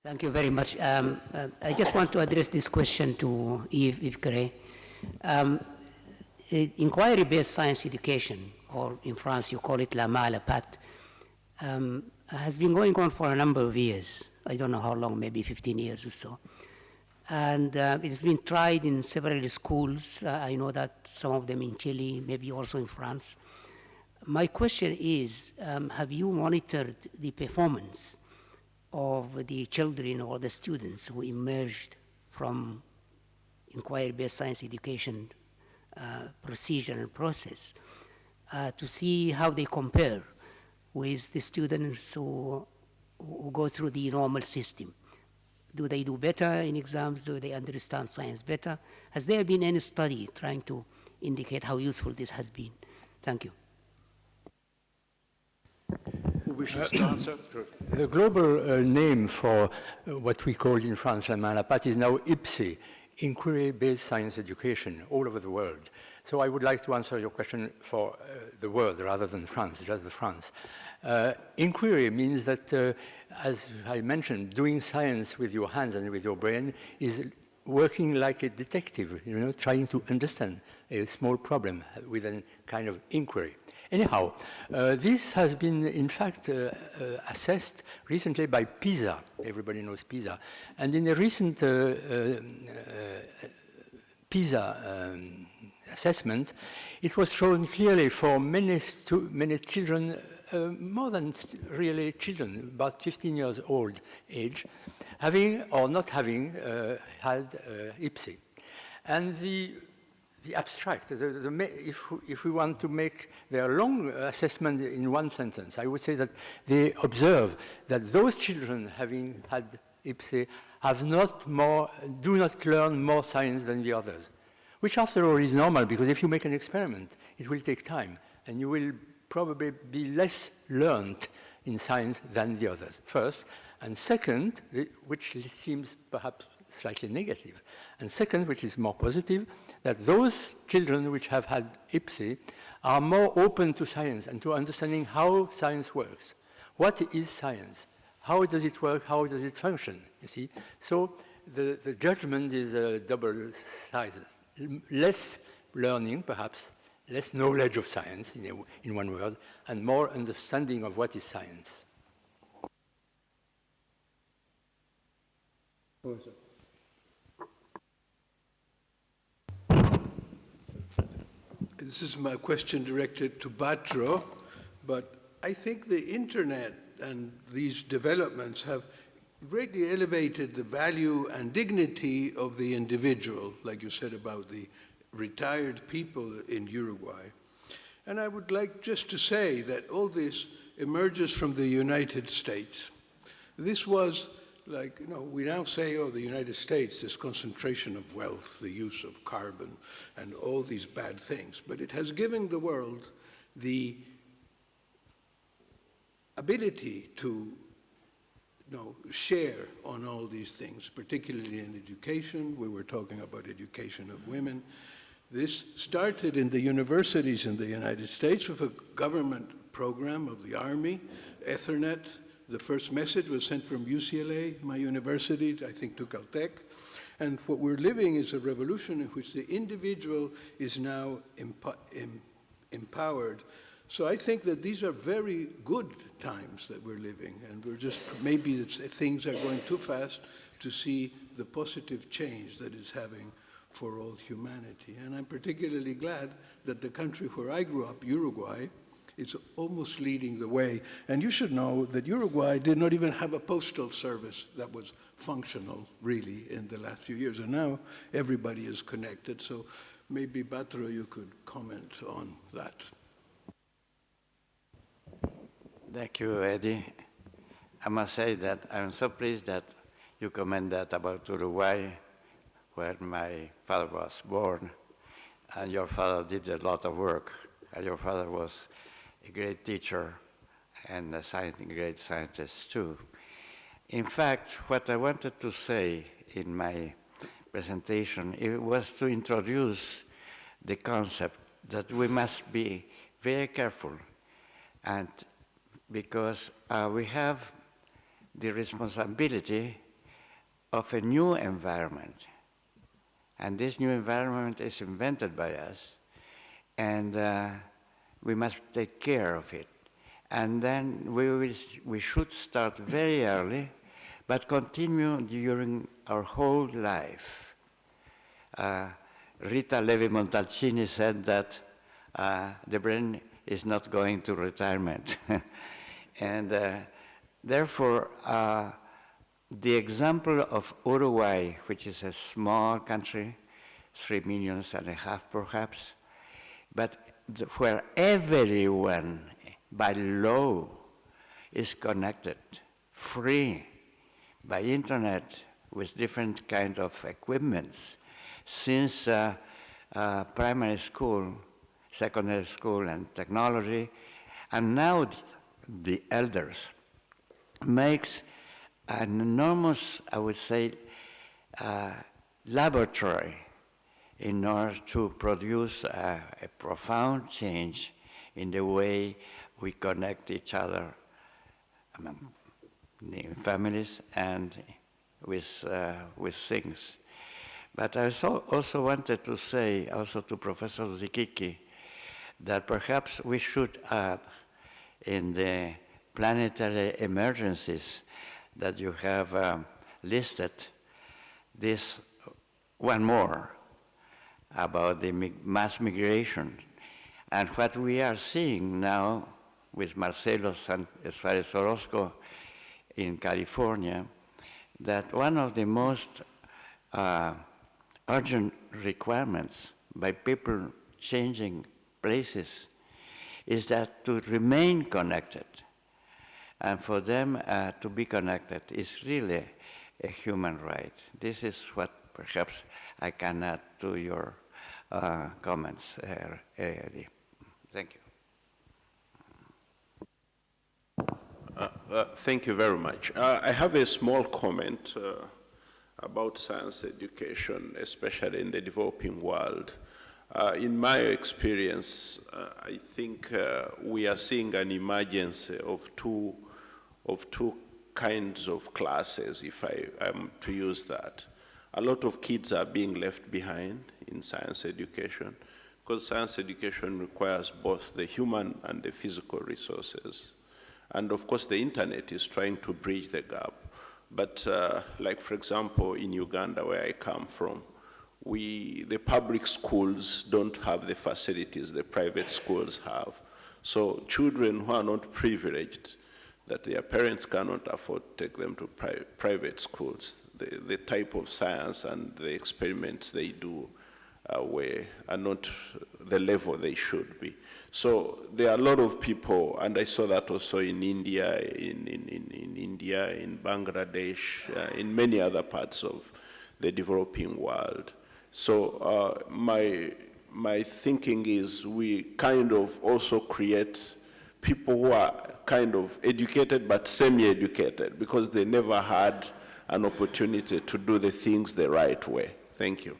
Thank you very much. I just want to address this question to Yves Gray. Inquiry-based science education, or in France you call it la malapat, has been going on for a number of years. I don't know how long, maybe 15 years or so. And it has been tried in several schools. I know that some of them in Chile, maybe also in France. My question is, have you monitored the performance of the children or the students who emerged from inquiry-based science education procedure and process to see how they compare with the students who go through the normal system? Do they do better in exams? Do they understand science better? Has there been any study trying to indicate how useful this has been? Thank you. Who wishes to answer? The global name for what we call in France la malapat is now IPSE, Inquiry-Based Science Education, all over the world. So I would like to answer your question for the world rather than France, just the France. Inquiry means that, as I mentioned, doing science with your hands and with your brain is working like a detective, you know, trying to understand a small problem with a kind of inquiry. Anyhow, this has been, in fact, assessed recently by PISA. Everybody knows PISA. And in a recent PISA assessment, it was shown clearly for many children, more than really children, about 15 years old age, having or not having had IPSE. And the abstract, if we want to make their long assessment in one sentence, I would say that they observe that those children having had IPSE do not learn more science than the others, which after all is normal, because if you make an experiment, it will take time, and you will probably be less learned in science than the others, first. And second, which seems perhaps slightly negative, and second, which is more positive, that those children which have had IPSE are more open to science and to understanding how science works. What is science? How does it work? How does it function? You see? So the judgment is double sizes. Less learning, perhaps, less knowledge of science, in one word, and more understanding of what is science. This is my question directed to Batro, but I think the internet and these developments have greatly elevated the value and dignity of the individual, like you said about the retired people in Uruguay. And I would like just to say that all this emerges from the United States. This was like, you know, we now say, oh, the United States, this concentration of wealth, the use of carbon, and all these bad things. But it has given the world the ability to share on all these things, particularly in education. We were talking about education of women. This started in the universities in the United States with a government program of the Army, Ethernet. The first message was sent from UCLA, my university, I think to Caltech. And what we're living is a revolution in which the individual is now empowered. So I think that these are very good times that we're living, and we're just, maybe things are going too fast to see the positive change that it's having for all humanity. And I'm particularly glad that the country where I grew up, Uruguay, is almost leading the way. And you should know that Uruguay did not even have a postal service that was functional, really, in the last few years. And now everybody is connected. So maybe, Batro, you could comment on that. Thank you, Eddie. I must say that I'm so pleased that you comment that about Uruguay, where my father was born, and your father did a lot of work. And your father was a great teacher and a great scientist too. In fact, what I wanted to say in my presentation, it was to introduce the concept that we must be very careful, and because we have the responsibility of a new environment. And this new environment is invented by us, and we must take care of it. And then we should start very early, but continue during our whole life. Rita Levi-Montalcini said that the brain is not going to retirement. And therefore, the example of Uruguay, which is a small country, 3.5 million perhaps, but where everyone by law is connected, free, by internet, with different kind of equipments, since primary school, secondary school, and technology, and now the elders, makes an enormous, I would say, laboratory in order to produce a profound change in the way we connect each other in families and with things. But I also wanted to say, also to Professor Zikiki, that perhaps we should add in the planetary emergencies that you have listed, this one more about the mass migration. And what we are seeing now with Marcelo Suarez Orozco in California, that one of the most urgent requirements by people changing places is that to remain connected. And for them to be connected is really a human right. This is what perhaps I can add to your comments, Eddie. Thank you. Thank you very much. I have a small comment about science education, especially in the developing world. In my experience, I think we are seeing an emergence of two kinds of classes, if I am to use that. A lot of kids are being left behind in science education, because science education requires both the human and the physical resources. And of course, the internet is trying to bridge the gap. But like, for example, in Uganda, where I come from, the public schools don't have the facilities the private schools have. So children who are not privileged, that their parents cannot afford to take them to private schools, the type of science and the experiments they do are not the level they should be. So there are a lot of people, and I saw that also in India, in India, in Bangladesh, in many other parts of the developing world. So my thinking is we kind of also create people who are kind of educated but semi-educated because they never had an opportunity to do the things the right way. Thank you.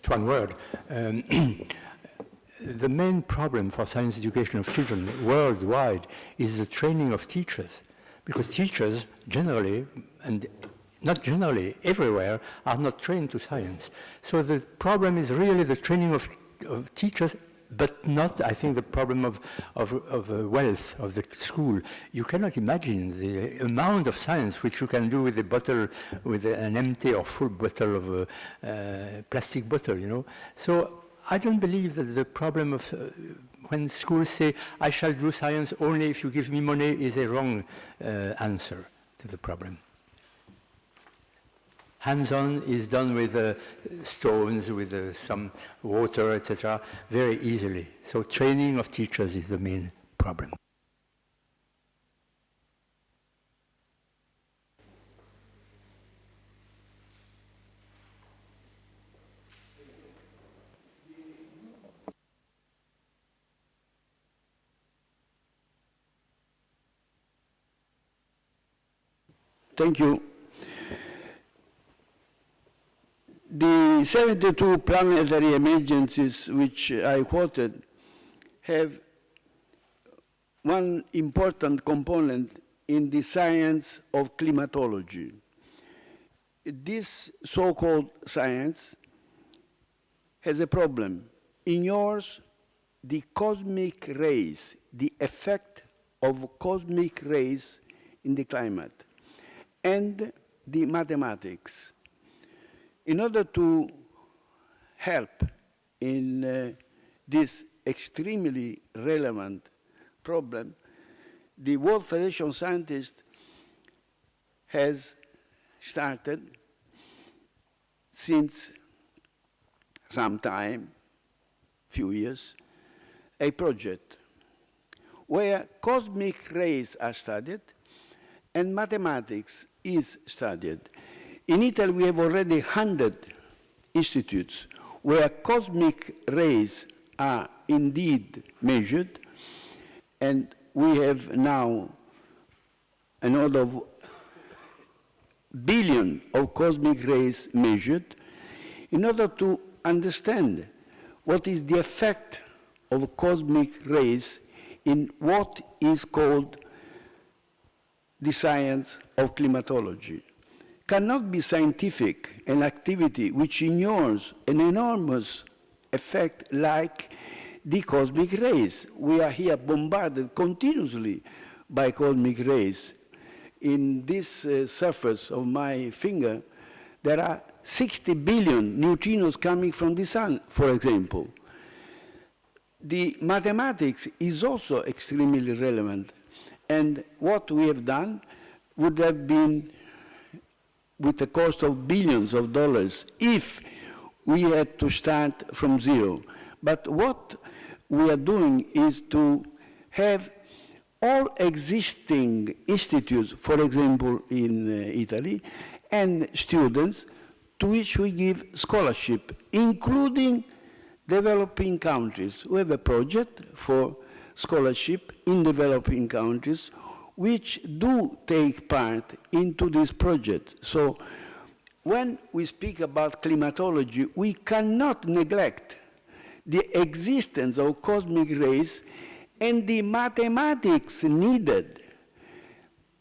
One word. The main problem for science education of children worldwide is the training of teachers, because teachers generally, and not generally, everywhere, are not trained to science. So the problem is really the training of teachers, but not, I think, the problem of wealth of the school. You cannot imagine the amount of science which you can do with a bottle, with an empty or full bottle of plastic bottle, you know. So I don't believe that the problem of when schools say, I shall do science only if you give me money, is a wrong answer to the problem. Hands-on is done with stones, with some water, etc., very easily. So training of teachers is the main problem. Thank you. The The 72 planetary emergencies which I quoted have one important component in the science of climatology. This so-called science has a problem. Ignores the cosmic rays, the effect of cosmic rays in the climate, and the mathematics. In order to help in this extremely relevant problem, the World Federation of Scientists has started since some time, few years, a project where cosmic rays are studied and mathematics is studied. In Italy, we have already 100 institutes where cosmic rays are indeed measured, and we have now an order of billion of cosmic rays measured in order to understand what is the effect of cosmic rays in what is called the science of climatology. Cannot be scientific an activity which ignores an enormous effect like the cosmic rays. We are here bombarded continuously by cosmic rays. In this surface of my finger, there are 60 billion neutrinos coming from the sun, for example. The mathematics is also extremely relevant. And what we have done would have been with the cost of billions of dollars if we had to start from zero. But what we are doing is to have all existing institutes, for example, in Italy, and students to which we give scholarship, including developing countries. We have a project for scholarship in developing countries which do take part into this project. So when we speak about climatology, we cannot neglect the existence of cosmic rays and the mathematics needed.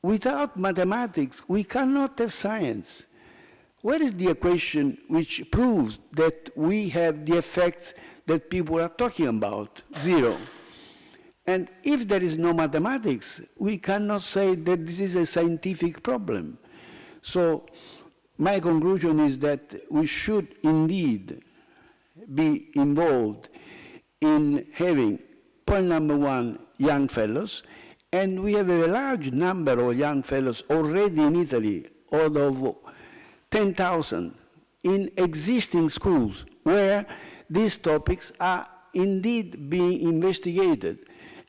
Without mathematics, we cannot have science. Where is the equation which proves that we have the effects that people are talking about? Zero. And if there is no mathematics, we cannot say that this is a scientific problem. So my conclusion is that we should indeed be involved in having, point number one, young fellows, and we have a large number of young fellows already in Italy, out of 10,000 in existing schools where these topics are indeed being investigated.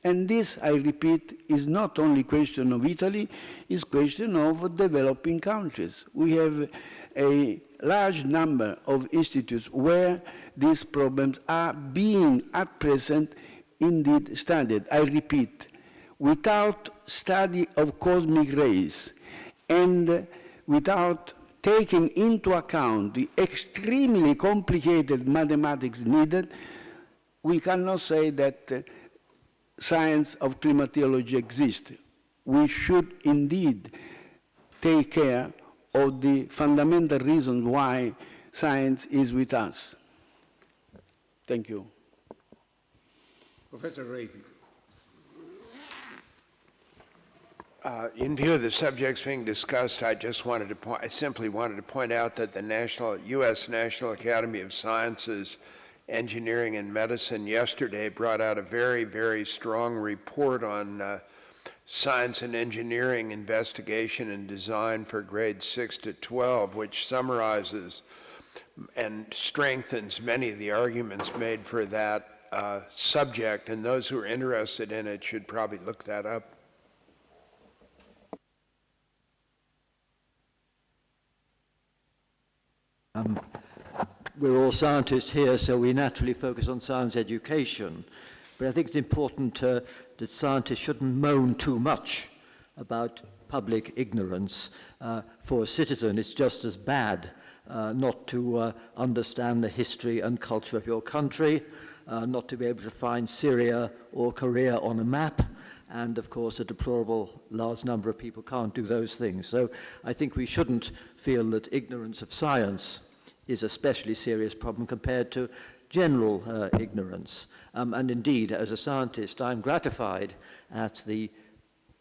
And this, I repeat, is not only a question of Italy, it's a question of developing countries. We have a large number of institutes where these problems are being, at present, indeed studied. I repeat, without study of cosmic rays and without taking into account the extremely complicated mathematics needed, we cannot say that science of climatology exists. We should indeed take care of the fundamental reasons why science is with us. Thank you. Professor Ravi. In view of the subjects being discussed, I simply wanted to point out that the U.S. National Academy of Sciences, Engineering and Medicine yesterday brought out a very, very strong report on science and engineering investigation and design for grades 6 to 12, which summarizes and strengthens many of the arguments made for that subject, and those who are interested in it should probably look that up. We're all scientists here, so we naturally focus on science education. But I think it's important that scientists shouldn't moan too much about public ignorance. For a citizen, it's just as bad not to understand the history and culture of your country, not to be able to find Syria or Korea on a map, and of course a deplorable large number of people can't do those things. So I think we shouldn't feel that ignorance of science is a especially serious problem compared to general ignorance. And indeed, as a scientist, I'm gratified at the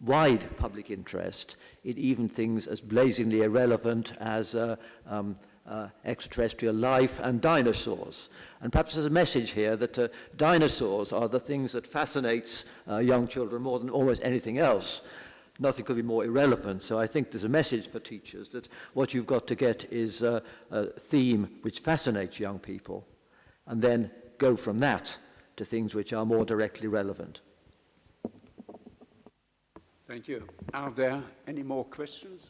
wide public interest in even things as blazingly irrelevant as extraterrestrial life and dinosaurs. And perhaps there's a message here that dinosaurs are the things that fascinates young children more than almost anything else. Nothing could be more irrelevant. So I think there's a message for teachers that what you've got to get is a theme which fascinates young people, and then go from that to things which are more directly relevant. Thank you. Are there any more questions?